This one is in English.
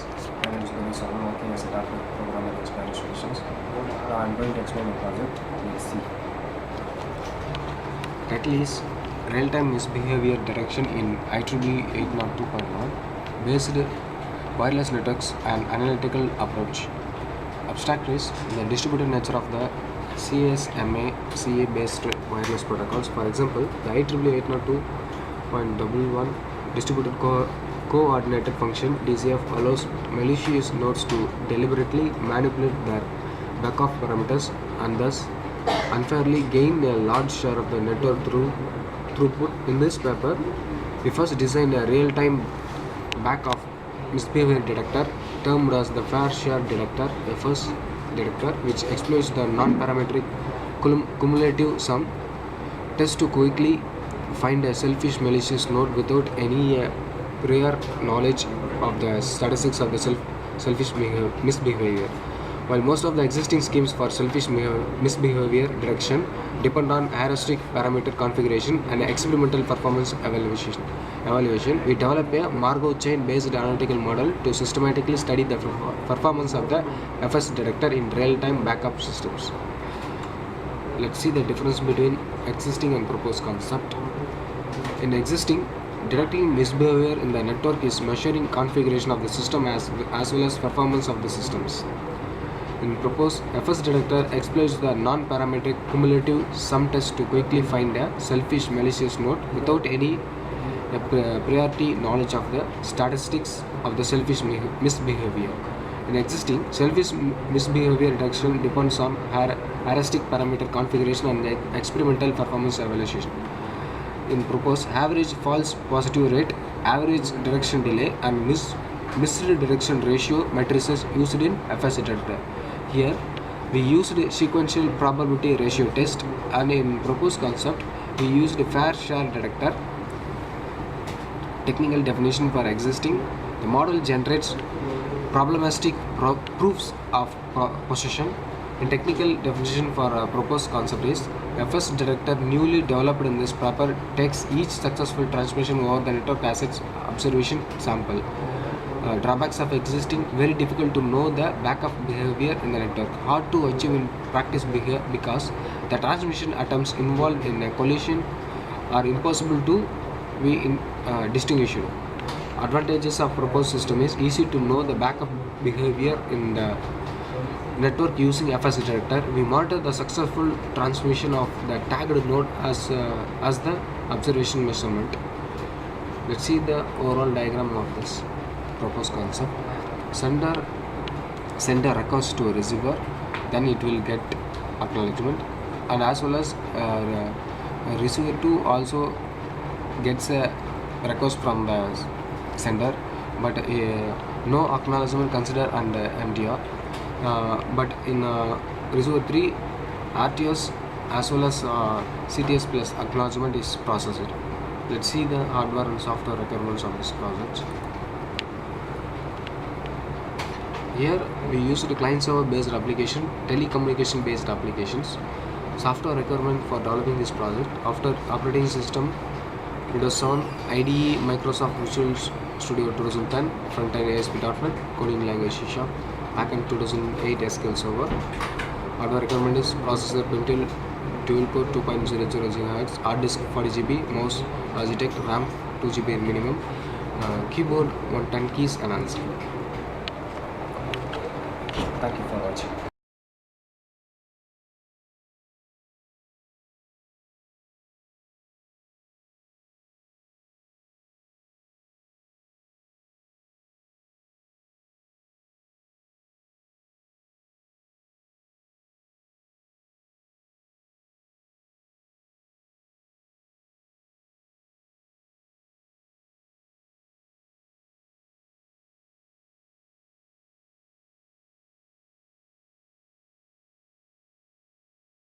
guys. My name is Ganesh. I'm working as a data programmer at Spanish Solutions. Now I'm going to explain my project. Let's see. Title is Real-Time Misbehavior Detection in IEEE 802.1 Based Wireless Networks and Analytical Approach. Abstract is the distributed nature of the CSMA CA based wireless protocols. For example, the IEEE 802.11 distributed coordinated function DCF allows malicious nodes to deliberately manipulate their backoff parameters and thus unfairly gain a large share of the network throughput. In this paper, we first designed a real-time backoff misbehavior detector termed as the fair share detector, FS detector, which exploits the non-parametric cumulative sum test to quickly find a selfish malicious node without any prior knowledge of the statistics of the selfish misbehavior. While most of the existing schemes for selfish misbehavior detection depend on heuristic parameter configuration and experimental performance evaluation, we develop a Markov chain-based analytical model to systematically study the performance of the FS detector in real-time backup systems. Let's see the difference between existing and proposed concept. In existing, detecting misbehavior in the network is measuring configuration of the system as well as performance of the systems. In proposed, FS detector exploits the non-parametric cumulative sum test to quickly find a selfish malicious node without any priority knowledge of the statistics of the selfish misbehavior. In existing, selfish misbehavior detection depends on heuristic parameter configuration and experimental performance evaluation. In proposed, average false positive rate, average detection delay, and missed detection ratio matrices used in FS detector. Here, we used sequential probability ratio test, and in proposed concept, we used fair share detector. Technical definition for existing: the model generates probabilistic proofs of possession. In technical definition for proposed concept is FS detector newly developed in this paper takes each successful transmission over the network as its observation sample. Drawbacks of existing: very difficult to know the backup behavior in the network, hard to achieve in practice because the transmission attempts involved in a collision are impossible to be distinguished. Advantages of proposed system is easy to know the backup behavior in the network using FS detector. We monitor the successful transmission of the tagged node as the observation measurement. Let's see the overall diagram of this proposed concept. Sender request to a receiver, then it will get acknowledgement, and as well as receiver 2 also gets a request from the sender, but no acknowledgement considered under MTR. But in receiver 3, RTS as well as CTS plus acknowledgement is processed. Let's see the hardware and software requirements of this project. Here we used client-server based application, telecommunication based applications. Software requirement for developing this project: after operating system Windows 7, IDE Microsoft Visual Studio 2010, front-end ASP.NET, coding language C#, backend 2008 SQL Server. Hardware requirement is processor Intel dual-core 2.00 GHz, hard disk 40 GB, mouse Logitech, RAM 2 GB minimum, keyboard 110 keys and answer. Thank you for watching.